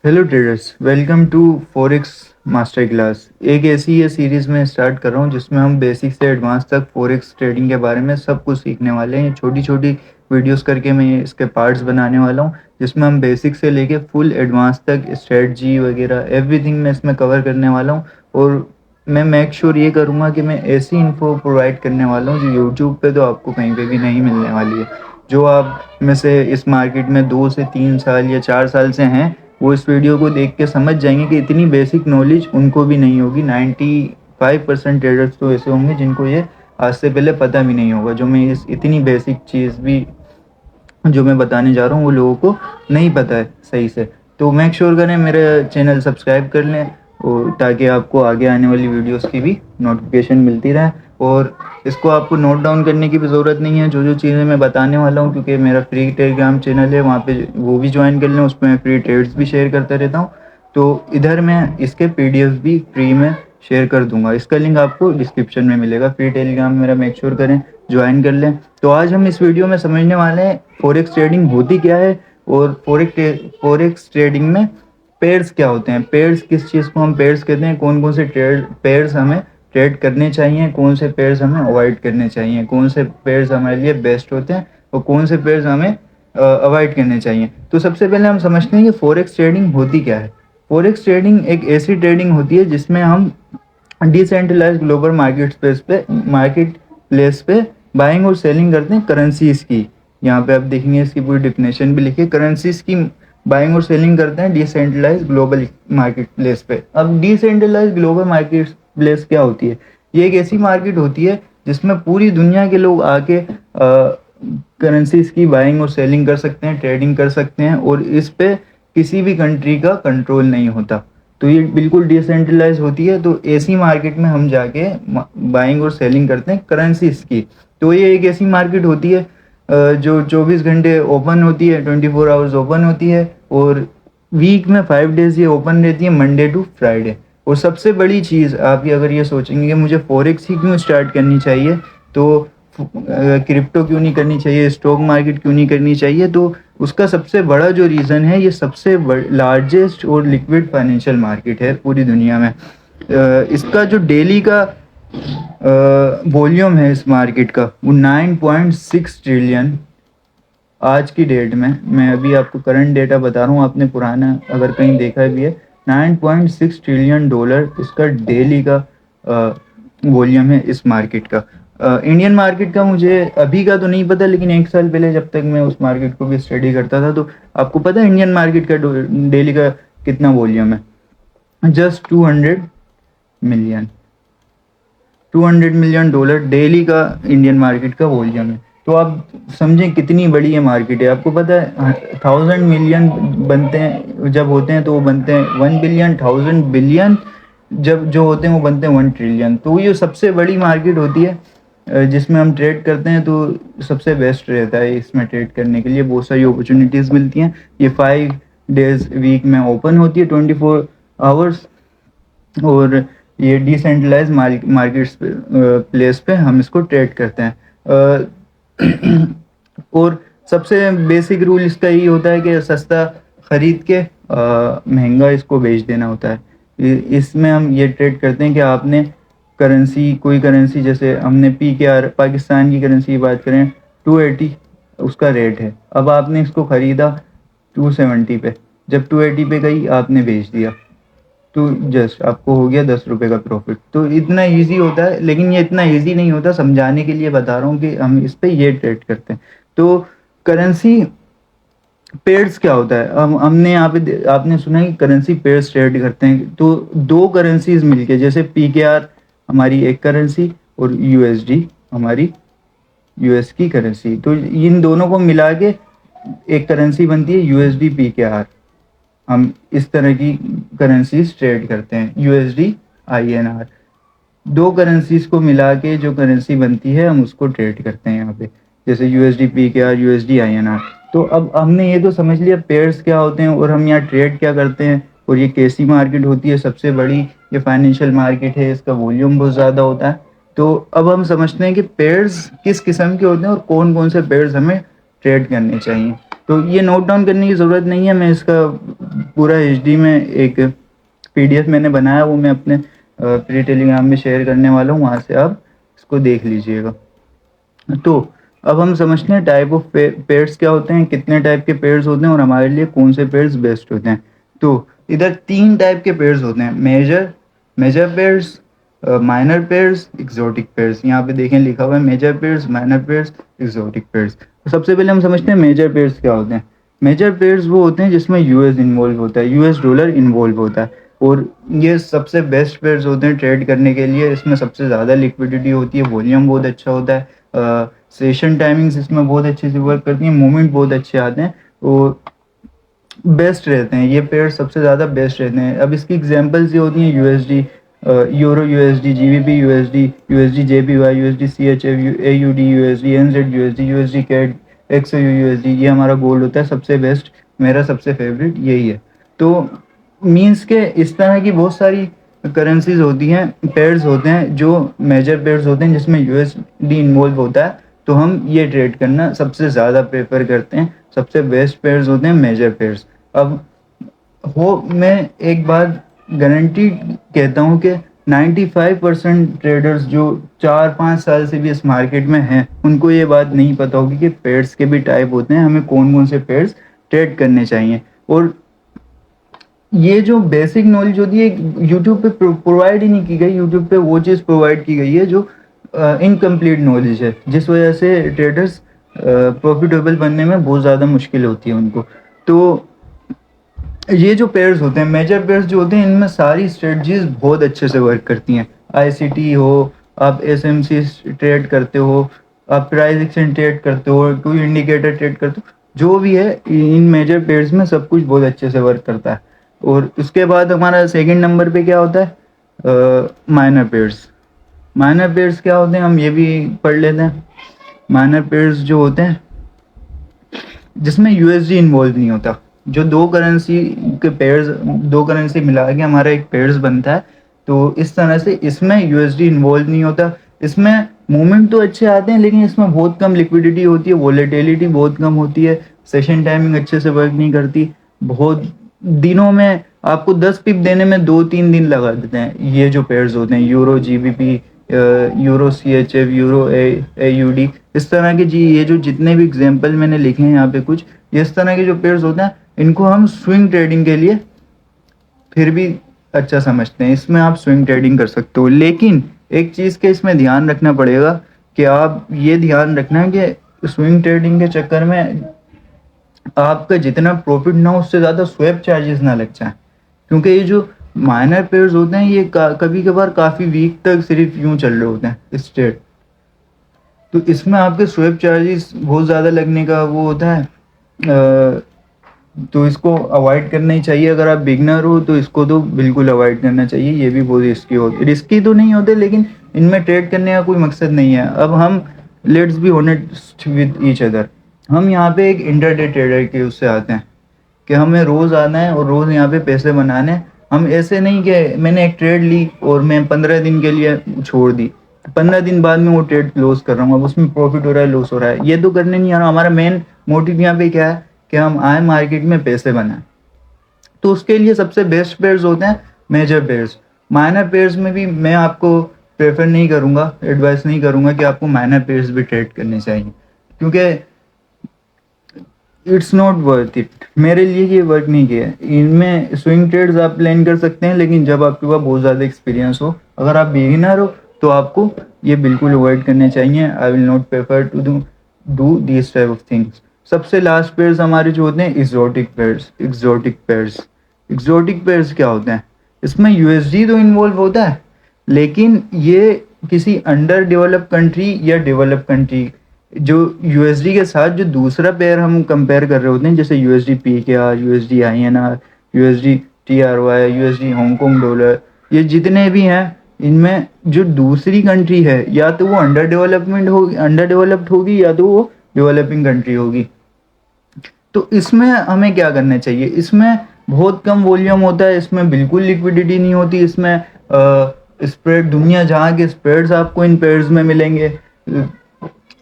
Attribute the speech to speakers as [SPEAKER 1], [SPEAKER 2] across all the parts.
[SPEAKER 1] Hello traders, welcome to forex master class. एक ऐसी ये सीरीज़ में स्टार्ट कर रहा हूँ जिसमें हम बेसिक से एडवांस तक फॉरेक्स ट्रेडिंग के बारे में सब कुछ सीखने वाले हैं। छोटी छोटी वीडियोस करके मैं इसके पार्ट्स बनाने वाला हूँ जिसमें हम बेसिक से लेके फुल एडवांस तक स्ट्रेटजी वगैरह एवरीथिंग मैं इसमें कवर करने वाला हूँ। और मैं मेक श्योर ये करूँगा कि मैं ऐसी इन्फो प्रोवाइड करने वाला हूँ जो यूट्यूब पे तो आपको कहीं पे भी नहीं मिलने वाली है। जो आप में से इस मार्केट में 2 से 3 साल या 4 साल से हैं, वो इस वीडियो को देख के समझ जाएंगे कि इतनी बेसिक नॉलेज उनको भी नहीं होगी। 95% ट्रेडर्स तो ऐसे होंगे जिनको ये आज से पहले पता भी नहीं होगा। जो मैं इस इतनी बेसिक चीज़ भी जो मैं बताने जा रहा हूँ वो लोगों को नहीं पता है सही से। तो मेक श्योर करें मेरा चैनल सब्सक्राइब कर लें और ताकि आपको आगे आने वाली वीडियोस की भी नोटिफिकेशन मिलती रहे। और इसको आपको नोट डाउन करने की भी ज़रूरत नहीं है, जो जो चीज़ें मैं बताने वाला हूँ, क्योंकि मेरा फ्री टेलीग्राम चैनल है, वहाँ पे वो भी ज्वाइन कर लें। उसमें मैं फ्री ट्रेड्स भी शेयर करता रहता हूँ। तो इधर मैं इसके पीडीएफ भी फ्री में शेयर कर दूंगा। इसका लिंक आपको डिस्क्रिप्शन में मिलेगा। फ्री टेलीग्राम मेरा मेक श्योर करें ज्वाइन कर लें। तो आज हम इस वीडियो में समझने वाले हैं फॉरेक्स ट्रेडिंग होती क्या है और फॉरेक्स ट्रेडिंग में पेयर्स क्या होते हैं। पेयर्स किस चीज़ को हम पेयर्स कहते हैं, कौन कौन से पेयर्स हमें ट्रेड करने चाहिए, कौन से पेयर्स हमें अवॉइड करने चाहिए, कौन से पेयर्स हमारे लिए बेस्ट होते हैं और कौन से पेयर्स हमें अवॉइड करने चाहिए। तो सबसे पहले हम समझते हैं कि फॉरेक्स ट्रेडिंग होती क्या है। फॉरेक्स ट्रेडिंग एक ऐसी ट्रेडिंग होती है जिसमें हम डिसेंट्रलाइज ग्लोबल मार्केट प्लेस पे बाइंग और सेलिंग करते हैं करेंसीज की। यहाँ पे आप देखेंगे इसकी पूरी डिफिनेशन भी लिखी, करेंसीज की बाइंग और सेलिंग करते हैं डिसेंट्रलाइज ग्लोबल मार्केट प्लेस पे। अब डिसेंट्रलाइज ग्लोबल मार्केट प्लेस क्या होती है? ये एक ऐसी मार्केट होती है जिसमें पूरी दुनिया के लोग आके करेंसीज की बाइंग और सेलिंग कर सकते हैं, ट्रेडिंग कर सकते हैं, और इस पे किसी भी कंट्री का कंट्रोल नहीं होता। तो ये बिल्कुल डिसेंट्रलाइज होती है। तो ऐसी मार्केट में हम जाके बाइंग और सेलिंग करते हैं करेंसीज की। तो ये एक ऐसी मार्केट होती है जो 24 घंटे ओपन होती है, 24 आवर्स ओपन होती है, और वीक में 5 डेज ये ओपन रहती है, मंडे टू फ्राइडे। और सबसे बड़ी चीज़ आप ये अगर ये सोचेंगे कि मुझे फॉरेक्स ही क्यों स्टार्ट करनी चाहिए, तो क्रिप्टो क्यों नहीं करनी चाहिए, स्टॉक मार्केट क्यों नहीं करनी चाहिए, तो उसका सबसे बड़ा जो रीज़न है, ये सबसे लार्जेस्ट और लिक्विड फाइनेंशियल मार्केट है पूरी दुनिया में। इसका जो डेली का वॉल्यूम है इस मार्केट का, वो 9.6 ट्रिलियन आज की डेट में। मैं अभी आपको करंट डेटा बता रहा हूँ, आपने पुराना अगर कहीं देखा भी है। 9.6 ट्रिलियन डॉलर इसका डेली का वॉल्यूम है इस मार्केट का। इंडियन मार्केट का मुझे अभी का तो नहीं पता, लेकिन 1 साल पहले जब तक मैं उस मार्केट को भी स्टडी करता था, तो आपको पता है इंडियन मार्केट का डेली का कितना वॉल्यूम है? Just 200 million. 200 million dollar daily का इंडियन मार्केट का वॉल्यूम है। तो आप समझें कितनी बड़ी ये मार्केट है। आपको पता है 1000 मिलियन बनते हैं जब होते हैं, तो वो बनते हैं 1 बिलियन। 1000 बिलियन जब जो होते हैं वो बनते हैं 1 ट्रिलियन। तो ये सबसे बड़ी मार्केट होती है जिसमें हम ट्रेड करते हैं। तो सबसे बेस्ट रहता है इसमें ट्रेड करने के लिए, बहुत सारी अपॉर्चुनिटीज़ मिलती हैं। ये 5 डेज वीक में ओपन होती है, 24 आवर्स। और ये डिसेंट्रलाइज मार्केट्स प्लेस पे हम इसको ट्रेड करते हैं। और सबसे बेसिक रूल इसका यही होता है कि सस्ता खरीद के महंगा इसको बेच देना होता है। इसमें हम ये ट्रेड करते हैं कि आपने कोई करेंसी, जैसे हमने PKR पाकिस्तान की करेंसी की बात करें, 280 उसका रेट है। अब आपने इसको ख़रीदा 270 पे, जब 280 पे गई आपने बेच दिया, तो जस्ट आपको हो गया 10 रुपए का प्रॉफिट। तो इतना इजी होता है, लेकिन ये इतना इजी नहीं होता। समझाने के लिए बता रहा हूँ कि हम इस पे ये ट्रेड करते हैं। तो करेंसी पेयर्स क्या होता है? हमने यहाँ पे आपने सुना है कि करेंसी पेयर्स ट्रेड करते हैं। तो दो करेंसीज मिलके, जैसे PKR हमारी एक करेंसी और USD हमारी US की करेंसी, तो इन दोनों को मिला के एक करेंसी बनती है USD PKR। हम इस तरह की करेंसीज ट्रेड करते हैं, USD INR। दो करेंसीज को मिला के जो करेंसी बनती है हम उसको ट्रेड करते हैं यहाँ पे, जैसे USD PKR, USD INR। तो अब हमने ये तो समझ लिया पेयर्स क्या होते हैं और हम यहाँ ट्रेड क्या करते हैं, और ये कैसी मार्केट होती है। सबसे बड़ी ये फाइनेंशियल मार्केट है, इसका वॉल्यूम बहुत ज़्यादा होता है। तो अब हम समझते हैं कि पेयर्स किस किस्म के होते हैं और कौन कौन से पेयर्स हमें ट्रेड करने चाहिए। तो ये नोट डाउन करने की ज़रूरत नहीं है, मैं इसका पूरा एचडी में एक पीडीएफ मैंने बनाया, वो मैं अपने फ्री टेलीग्राम में शेयर करने वाला हूँ, वहाँ से आप इसको देख लीजिएगा। तो अब हम समझते हैं टाइप ऑफ पेयर्स क्या होते हैं, कितने टाइप के पेयर्स होते हैं और हमारे लिए कौन से पेयर्स बेस्ट होते हैं। तो इधर 3 टाइप के पेयर्स होते हैं, major pairs, minor pairs, exotic pairs. यहाँ पे देखें लिखा हुआ है major pairs, minor pairs, exotic pairs. तो सबसे पहले हम समझते हैं मेजर पेयर्स क्या होते हैं। मेजर पेयर्स वो होते हैं जिसमें यूएस इन्वॉल्व होता है, यूएस डॉलर इन्वॉल्व होता है, और ये सबसे बेस्ट पेयर्स होते हैं ट्रेड करने के लिए। इसमें सबसे ज़्यादा लिक्विडिटी होती है, वॉल्यूम बहुत अच्छा होता है, सेशन टाइमिंग्स इसमें बहुत अच्छे से वर्क करती हैं, मूवमेंट बहुत अच्छे आते हैं और बेस्ट रहते हैं। ये पेयर सबसे ज़्यादा बेस्ट रहते हैं। अब इसकी एग्जांपल्स ये होती हैं USD, euro USD, GBP USD, USD JPY, USD CHF, AUD USD, NZ USD, USD CAD, XAU USD. ये हमारा गोल्ड होता है सबसे बेस्ट, मेरा सबसे फेवरेट यही है। तो मीन्स के इस तरह की बहुत सारी करेंसीज होती हैं, पेयर्स होते हैं जो मेजर पेयर्स होते हैं जिसमें यूएसडी इन्वॉल्व होता है, तो हम ये ट्रेड करना सबसे ज़्यादा प्रेफर करते हैं। सबसे बेस्ट पेयर्स होते हैं मेजर पेयर्स। अब मैं एक बात गारंटी कहता हूँ कि 95% ट्रेडर्स जो 4-5 साल से भी इस मार्केट में हैं, उनको ये बात नहीं पता होगी कि पेयर्स के भी टाइप होते हैं, हमें कौन कौन से पेयर्स ट्रेड करने चाहिए। और ये जो बेसिक नॉलेज होती है यूट्यूब पे प्रोवाइड ही नहीं की गई। यूट्यूब पे वो चीज़ प्रोवाइड की गई है जो इनकम्प्लीट नॉलेज है, जिस वजह से ट्रेडर्स प्रॉफिटेबल बनने में बहुत ज़्यादा मुश्किल होती है उनको। तो ये जो पेयर्स होते हैं, मेजर पेयर्स जो होते हैं, इनमें सारी स्ट्रेटजीज बहुत अच्छे से वर्क करती हैं। आईसीटी हो, आप एसएमसी ट्रेड करते हो, आप प्राइस एक्शन ट्रेड करते हो, कोई इंडिकेटर ट्रेड करते हो, जो भी है इन मेजर पेयर्स में सब कुछ बहुत अच्छे से वर्क करता है। और उसके बाद हमारा सेकंड नंबर पे क्या होता है, माइनर पेयर्स। माइनर पेयर्स क्या होते हैं हम ये भी पढ़ लेते हैं। माइनर पेयर्स जो होते हैं जिसमें यूएसडी इन्वॉल्व नहीं होता, जो दो करेंसी के पेयर्स, दो करेंसी मिला के हमारा एक पेयर्स बनता है, तो इस तरह से इसमें यूएसडी इन्वॉल्व नहीं होता। इसमें मूवमेंट तो अच्छे आते हैं लेकिन इसमें बहुत कम लिक्विडिटी होती है, वोलेटिलिटी बहुत कम होती है, सेशन टाइमिंग अच्छे से वर्क नहीं करती। बहुत दिनों में आपको 10 पिप देने में 2-3 दिन लगा देते हैं ये जो पेयर्स होते हैं, euro GBP, euro CHF, euro AUD, इस तरह के जी, ये जो जितने भी एग्जांपल मैंने लिखे हैं यहाँ पे कुछ, इस तरह के जो पेयर्स होते हैं इनको हम स्विंग ट्रेडिंग के लिए फिर भी अच्छा समझते हैं। इसमें आप स्विंग ट्रेडिंग कर सकते हो, लेकिन एक चीज़ के इसमें ध्यान रखना पड़ेगा कि आप ये ध्यान रखना है कि स्विंग ट्रेडिंग के चक्कर में आपका जितना प्रॉफिट ना उससे ज़्यादा स्वैप चार्जेस ना लग जाए, क्योंकि ये जो माइनर पेयर्स होते हैं ये कभी कभार काफ़ी वीक तक सिर्फ यूं चल रहे होते हैं स्ट्रेट, तो इसमें आपके स्वैप चार्जेस बहुत ज़्यादा लगने का वो होता है। तो इसको अवॉइड करना ही चाहिए। अगर आप बिगनर हो तो इसको तो बिल्कुल अवॉइड करना चाहिए, ये भी बहुत रिस्की तो नहीं होते लेकिन इनमें ट्रेड करने का कोई मकसद नहीं है। अब हम let's be honest with each other, हम यहाँ पे एक इंटरडे ट्रेडर के उससे आते हैं कि हमें रोज़ आना है और रोज़ यहाँ पे पैसे बनाने हैं। हम ऐसे नहीं कि मैंने एक ट्रेड ली और मैं 15 दिन के लिए छोड़ दी, 15 दिन बाद में वो ट्रेड क्लोज कर रहा हूँ, अब उसमें प्रॉफिट हो रहा है लॉस हो रहा है, ये तो करने नहीं आ रहा। हमारा मेन मोटिव यहाँ पे क्या है कि हम आए मार्केट में पैसे बनाएं। तो उसके लिए सबसे बेस्ट पेयर्स होते हैं मेजर पेयर्स। माइनर पेयर्स में भी मैं आपको प्रेफर नहीं करूँगा, एडवाइस नहीं करूँगा कि आपको माइनर पेयर्स भी ट्रेड करने चाहिए, क्योंकि इट्स नॉट वर्थ इट। मेरे लिए ये वर्क नहीं किया। इनमें स्विंग ट्रेड्स आप प्लान कर सकते हैं लेकिन जब आपके पास बहुत ज़्यादा एक्सपीरियंस हो। अगर आप बिगिनर हो तो आपको ये बिल्कुल अवॉइड करने चाहिए। I will not prefer to do this type of things. सबसे लास्ट पेयर्स हमारे जो होते हैं एक्सोटिक पेयर्स। एक्सोटिक पेयर्स क्या होते हैं, इसमें यूएसडी तो इन्वॉल्व होता है लेकिन ये किसी अंडर डेवलप कंट्री या डेवलप कंट्री, जो यूएसडी के साथ जो दूसरा पेयर हम कंपेयर कर रहे होते हैं, जैसे USD PKR, USD INR, USD TRY, USD Hong Kong dollar, ये जितने भी हैं इनमें जो दूसरी कंट्री है या तो वो अंडर डेवलप्ड होगी या तो वो डेवलपिंग कंट्री होगी। तो इसमें हमें क्या करना चाहिए, इसमें बहुत कम वॉल्यूम होता है, इसमें बिल्कुल लिक्विडिटी नहीं होती, इसमें स्प्रेड, दुनिया जहाँ के स्प्रेड्स आपको इन पेयर्स में मिलेंगे।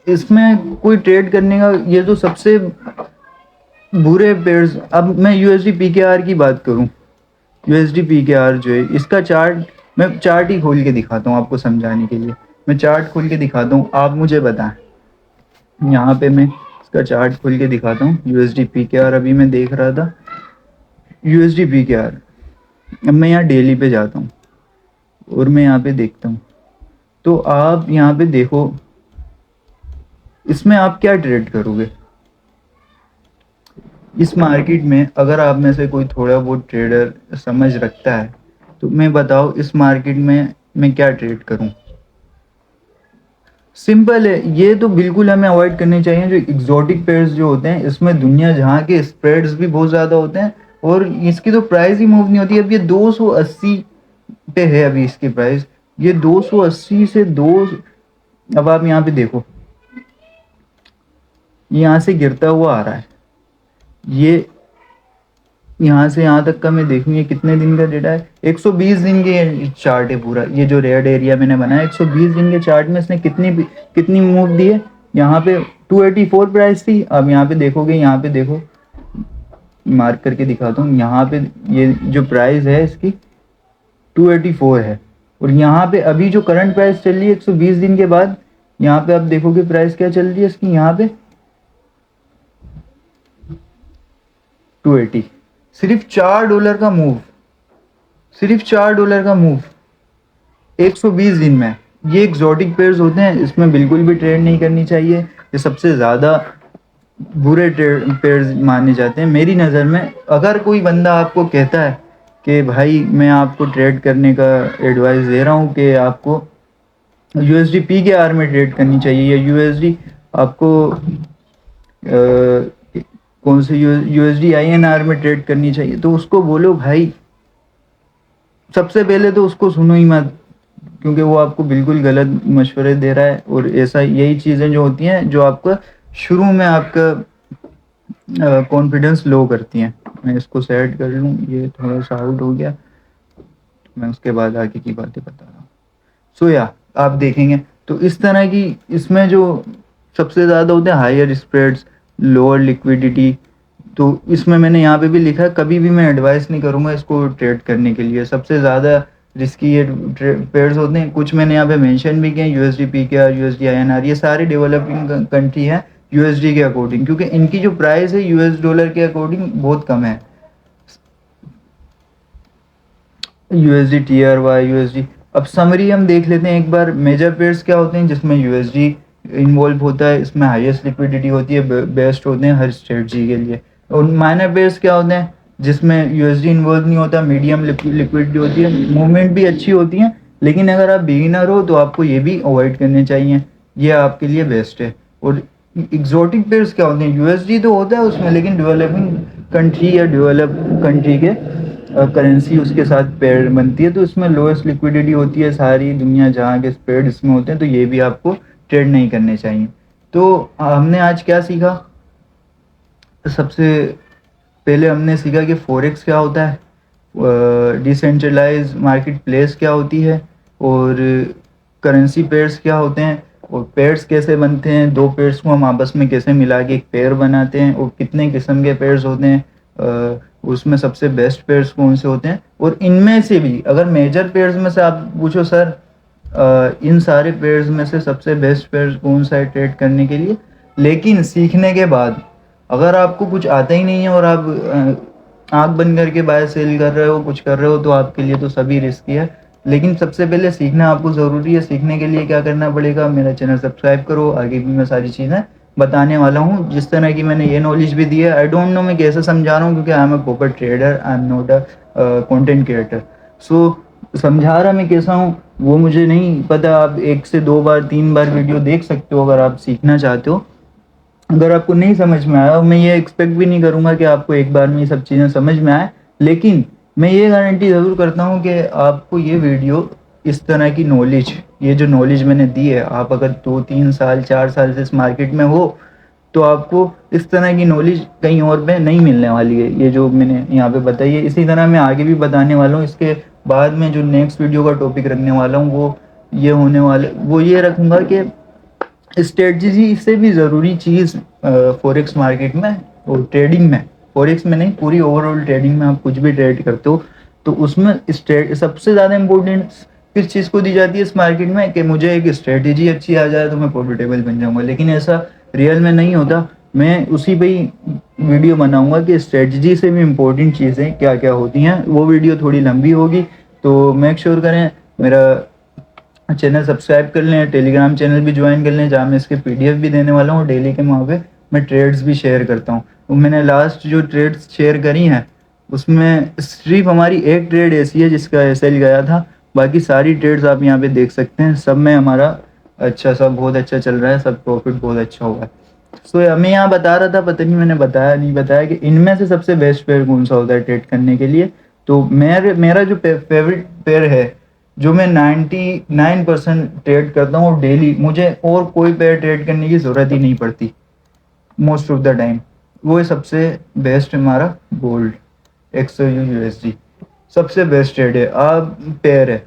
[SPEAKER 1] इसमें कोई ट्रेड करने का ये जो सबसे बुरे पेयर्स, अब मैं यूएसडी पीकेआर की बात करूं, यूएसडी पीकेआर जो है इसका चार्ट, मैं चार्ट ही खोल के दिखाता हूँ आपको समझाने के लिए। मैं चार्ट खोल के दिखाता हूँ, आप मुझे बताएं। यहाँ पे मैं इसका चार्ट खोल के दिखाता हूँ। यूएसडी पीकेआर अभी मैं देख रहा था, यूएसडी पीकेआर। अब मैं यहाँ डेली पे जाता हूँ और मैं यहाँ पे देखता हूँ, तो आप यहाँ पे देखो इसमें आप क्या ट्रेड करोगे इस मार्केट में। अगर आप में से कोई थोड़ा बहुत ट्रेडर समझ रखता है तो मैं बताओ इस मार्केट में मैं क्या ट्रेड करूं। सिंपल है, ये तो बिल्कुल हमें अवॉइड करने चाहिए। जो एग्जॉटिक पेयर्स जो होते हैं इसमें दुनिया जहाँ के स्प्रेड्स भी बहुत ज़्यादा होते हैं और इसकी तो प्राइस ही मूव नहीं होती। अब ये 280 पे है अभी इसकी प्राइस, ये 280 से दो। अब आप यहाँ पे देखो, यहाँ से गिरता हुआ आ रहा है, ये यहाँ से यहाँ तक का मैं देखूँ ये कितने दिन का डेटा है। 120 दिन के चार्ट है पूरा, ये जो रेड एरिया मैंने बनाया 120 दिन के चार्ट में इसने कितनी मूव दी है। यहाँ पे 284 प्राइस थी, अब यहाँ पे देखोगे, यहाँ पे देखो मार्क करके दिखाता हूँ, यहाँ पे ये जो प्राइस है इसकी 284 है। और यहाँ पे अभी जो करंट प्राइस चल रही है 120 दिन के बाद, यहाँ पे आप देखोगे प्राइस क्या चल रही है इसकी, यहाँ पे 280। सिर्फ $4 का मूव, सिर्फ $4 का मूव 120 दिन में। ये एक्सोटिक पेयर्स होते हैं, इसमें बिल्कुल भी ट्रेड नहीं करनी चाहिए। ये सबसे ज़्यादा बुरे ट्रेड पेयर्स माने जाते हैं मेरी नज़र में। अगर कोई बंदा आपको कहता है कि भाई मैं आपको ट्रेड करने का एडवाइस दे रहा हूँ कि आपको यूएसडी पीकेआर में ट्रेड करनी चाहिए या यूएसडी आपको कौन से यूएसडी आईएनआर में ट्रेड करनी चाहिए, तो उसको बोलो भाई सबसे पहले तो उसको सुनो ही मत, क्योंकि वो आपको बिल्कुल गलत मशवरे दे रहा है। और ऐसा यही चीज़ें जो होती हैं जो आपका शुरू में आपका कॉन्फिडेंस लो करती हैं। मैं इसको सेट कर लूँ, ये थोड़ा सा आउट हो गया, मैं उसके बाद आगे की बातें बता रहा हूँ। सो या आप देखेंगे तो इस तरह की इसमें जो सबसे ज़्यादा होते हैं हायर स्प्रेड्स, लोअर लिक्विडिटी। तो इसमें मैंने यहाँ पे भी लिखा है, कभी भी मैं एडवाइस नहीं करूँगा इसको ट्रेड करने के लिए। सबसे ज़्यादा रिस्की ये पेयर्स होते हैं। कुछ मैंने यहाँ पे मेंशन भी किए, यूएसडी पीकेआर, यूएसडी आईएनआर, ये सारे डेवलपिंग कंट्री हैं यूएसडी के अकॉर्डिंग, क्योंकि इनकी जो प्राइस है यूएस डॉलर के अकॉर्डिंग बहुत कम है। USD TRY, USD. अब समरी हम देख लेते हैं एक बार। मेजर पेयर्स क्या होते हैं जिसमें यूएसडी इन्वॉल्व होता है, इसमें हाईएस्ट लिक्विडिटी होती है, बेस्ट होते हैं हर स्ट्रेटजी के लिए। और माइनर पेयर्स क्या होते हैं जिसमें यूएसडी इन्वॉल्व नहीं होता, मीडियम लिक्विडिटी होती है, मूवमेंट भी अच्छी होती है। लेकिन अगर आप बिगिनर हो तो आपको ये भी अवॉइड करने चाहिए, ये आपके लिए बेस्ट है। और एग्जॉटिक पेयर्स क्या होते हैं, यूएसडी तो होता है उसमें, लेकिन डेवलपिंग कंट्री या डेवलप कंट्री के करेंसी उसके साथ पेयर बनती है, तो इसमें लोएस्ट लिक्विडिटी होती है। सारी दुनिया जहाँ के स्प्रेड इसमें होते हैं, तो ये भी आपको ट्रेड नहीं करने चाहिए। तो हमने आज क्या सीखा, सबसे पहले हमने सीखा कि फॉरेक्स क्या होता है, डिसेंट्रलाइज मार्केट प्लेस क्या होती है, और करेंसी पेयर्स क्या होते हैं, और पेयर्स कैसे बनते हैं, दो पेयर्स को हम आपस में कैसे मिला के एक पेयर बनाते हैं, और कितने किस्म के पेयर्स होते हैं, उसमें सबसे बेस्ट पेयर्स कौन से होते हैं। और इनमें से भी अगर मेजर पेयर्स में से आप पूछो सर इन सारे पेयर्स में से सबसे बेस्ट पेयर्स कौन सा है ट्रेड करने के लिए, लेकिन सीखने के बाद अगर आपको कुछ आता ही नहीं है और आप आंख बंद करके बाय सेल कर रहे हो, कुछ कर रहे हो, तो आपके लिए तो सभी रिस्की है। लेकिन सबसे पहले सीखना आपको ज़रूरी है। सीखने के लिए क्या करना पड़ेगा, मेरा चैनल सब्सक्राइब करो, आगे भी मैं सारी चीज़ें बताने वाला हूँ। जिस तरह की मैंने ये नॉलेज भी दी है, आई डोंट नो मैं कैसे समझा रहा हूँ, क्योंकि I am a proper trader, I am not a content creator. So समझा रहा मैं कैसा हूँ वो मुझे नहीं पता। आप 1 से 2 बार 3 बार वीडियो देख सकते हो अगर आप सीखना चाहते हो। अगर आपको नहीं समझ में आया, मैं ये एक्सपेक्ट भी नहीं करूँगा कि आपको एक बार में ये सब चीज़ें समझ में आए, लेकिन मैं ये गारंटी ज़रूर करता हूँ कि आपको ये वीडियो, इस तरह की नॉलेज, ये जो नॉलेज मैंने दी है, आप अगर 2-3 साल 4 साल से इस मार्केट में हो तो आपको इस तरह की नॉलेज कहीं और पे नहीं मिलने वाली है। ये जो मैंने यहाँ पे बताई है, इसी तरह मैं आगे भी बताने वाला हूँ। इसके बाद में जो नेक्स्ट वीडियो का टॉपिक रखने वाला हूँ वो ये रखूँगा कि स्ट्रेटजी से भी ज़रूरी चीज़ फॉरेक्स मार्केट में और ट्रेडिंग में, फॉरेक्स में नहीं, पूरी ओवरऑल ट्रेडिंग में आप कुछ भी ट्रेड करते हो तो उसमें सबसे ज़्यादा इम्पोर्टेंस किस चीज़ को दी जाती है इस मार्केट में, कि मुझे एक स्ट्रेटेजी अच्छी आ जाए तो मैं प्रॉफिटेबल बन जाऊंगा। लेकिन ऐसा रियल में नहीं होता। मैं उसी पे ही वीडियो बनाऊंगा कि स्ट्रेटजी से भी इम्पोर्टेंट चीज़ें क्या क्या होती हैं। वो वीडियो थोड़ी लंबी होगी, तो मेक श्योर करें मेरा चैनल सब्सक्राइब कर लें, टेलीग्राम चैनल भी ज्वाइन कर लें जहाँ मैं इसके पीडीएफ भी देने वाला हूँ डेली के। वहाँ पे मैं ट्रेड्स भी शेयर करता हूँ। तो मैंने लास्ट जो ट्रेड्स शेयर करी हैं उसमें सिर्फ हमारी एक ट्रेड ऐसी है जिसका एसएल गया था, बाकी सारी ट्रेड्स आप यहाँ पे देख सकते हैं, सब में हमारा अच्छा, सब बहुत अच्छा चल रहा है, सब प्रॉफिट बहुत अच्छा हुआ है। सो मैं यहाँ बता रहा था, पता नहीं मैंने बताया नहीं बताया, कि इनमें से सबसे बेस्ट पेयर कौन सा होता है ट्रेड करने के लिए। तो मेरा जो फेवरेट पेयर है, जो मैं 99% ट्रेड करता हूँ डेली, मुझे और कोई पेयर ट्रेड करने की ज़रूरत ही नहीं पड़ती मोस्ट ऑफ द टाइम, वो है सबसे बेस्ट हमारा गोल्ड XAU USD। सबसे बेस्ट ट्रेड है, आप पेयर है।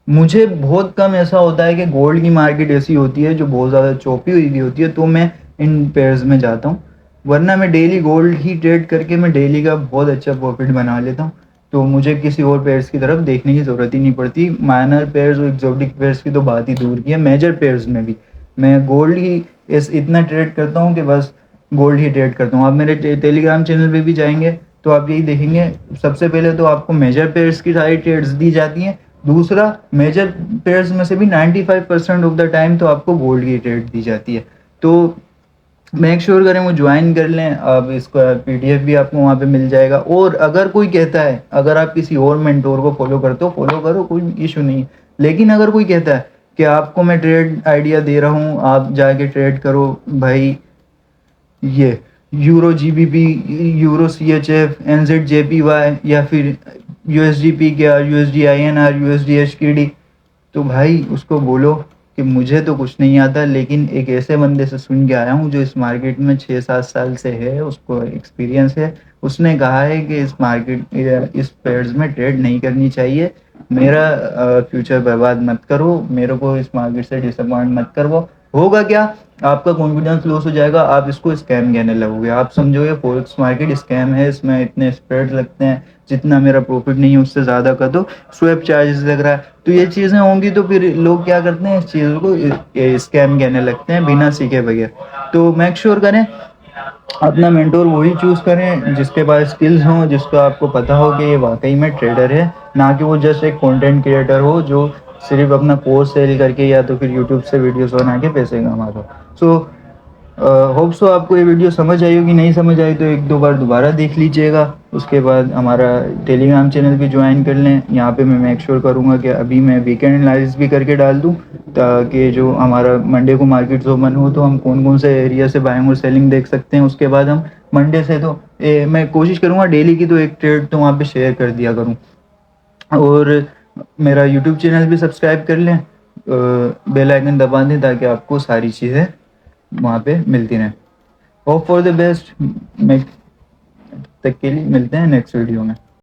[SPEAKER 1] मुझे बहुत कम ऐसा होता है कि गोल्ड की मार्केट ऐसी होती है जो बहुत ज़्यादा चौपी हुई होती है तो मैं इन पेयर्स में जाता हूँ, वरना मैं डेली गोल्ड ही ट्रेड करके मैं डेली का बहुत अच्छा प्रॉफिट बना लेता हूँ। तो मुझे किसी और पेयर्स की तरफ देखने की ज़रूरत ही नहीं पड़ती। माइनर पेयर्स और एक्जोटिक पेयर्स की तो बात ही दूर की है, मेजर पेयर्स में भी मैं गोल्ड ही इतना ट्रेड करता हूँ कि बस गोल्ड ही ट्रेड करता हूँ। आप मेरे टेलीग्राम चैनल पे भी जाएंगे तो आप यही देखेंगे, सबसे पहले तो आपको मेजर पेयर्स की सारी ट्रेड्स दी जाती हैं, दूसरा मेजर पेयर्स में से भी 95% ऑफ द टाइम तो आपको गोल्ड की ट्रेड दी जाती है। तो मेक श्योर करें वो ज्वाइन कर लें, अब इसका पीडीएफ भी आपको वहाँ पे मिल जाएगा। और अगर कोई कहता है, अगर आप किसी और मेंटोर को फॉलो करते हो फॉलो करो, कोई इशू नहीं। लेकिन अगर कोई कहता है कि आपको मैं ट्रेड आइडिया दे रहा हूँ, आप जाके ट्रेड करो भाई, ये euro GBP, euro CHF, NZJPY, या फिर USDP क्या, USD INR, USD HKD, तो भाई उसको बोलो कि मुझे तो कुछ नहीं आता, लेकिन एक ऐसे बंदे से सुन के आया हूँ जो इस मार्केट में 6-7 साल से है, उसको एक्सपीरियंस है। उसने कहा है कि इस मार्केट, इस पेयर्स में ट्रेड नहीं करनी चाहिए, मेरा फ्यूचर बर्बाद मत करो, मेरे को इस मार्केट से डिसअपॉइंट मत करो। होगा क्या, आपका कॉन्फिडेंस लॉस हो जाएगा, आप इसको स्कैम कहने लगोगे, आप समझोगे फॉरेक्स मार्केट स्कैम है, इसमें इतने स्प्रेड लगते हैं, जितना मेरा प्रॉफिट नहीं है उससे ज़्यादा का तो स्वेप चार्जेस लग रहा है। तो ये चीज़ें होंगी तो फिर लोग क्या करते हैं, इस चीज़ को स्कैम कहने लगते हैं बिना सीखे बगैर। तो मेक श्योर करें अपना मेंटोर वही चूज़ करें जिसके पास स्किल्स हों, जिसको आपको पता हो कि ये वाकई में ट्रेडर है, ना कि वो जस्ट एक कंटेंट क्रिएटर हो जो सिर्फ अपना कोर्स सेल करके या तो फिर यूट्यूब से वीडियोस बना के पैसे कमा दो। सो होप सो आपको ये वीडियो समझ आई होगी, नहीं समझ आई तो एक दो बार दोबारा देख लीजिएगा। उसके बाद हमारा टेलीग्राम चैनल भी ज्वाइन कर लें, यहाँ पे मैं मेक श्योर करूँगा कि अभी मैं वीकेंड एनालिसिस भी करके डाल दूँ, ताकि जो हमारा मंडे को मार्केट ओपन हो तो हम कौन कौन से एरिया से बाइंग और सेलिंग देख सकते हैं। उसके बाद हम मंडे से तो मैं कोशिश करूँगा डेली की तो एक ट्रेड तो वहाँ पे शेयर कर दिया करूँ। और मेरा यूट्यूब चैनल भी सब्सक्राइब कर लें, बेल आइकन दबा दें ताकि आपको सारी चीज़ें वहाँ पे मिलती रहें। Hope for the best. मैं तक के लिए मिलते हैं नेक्स्ट वीडियो में।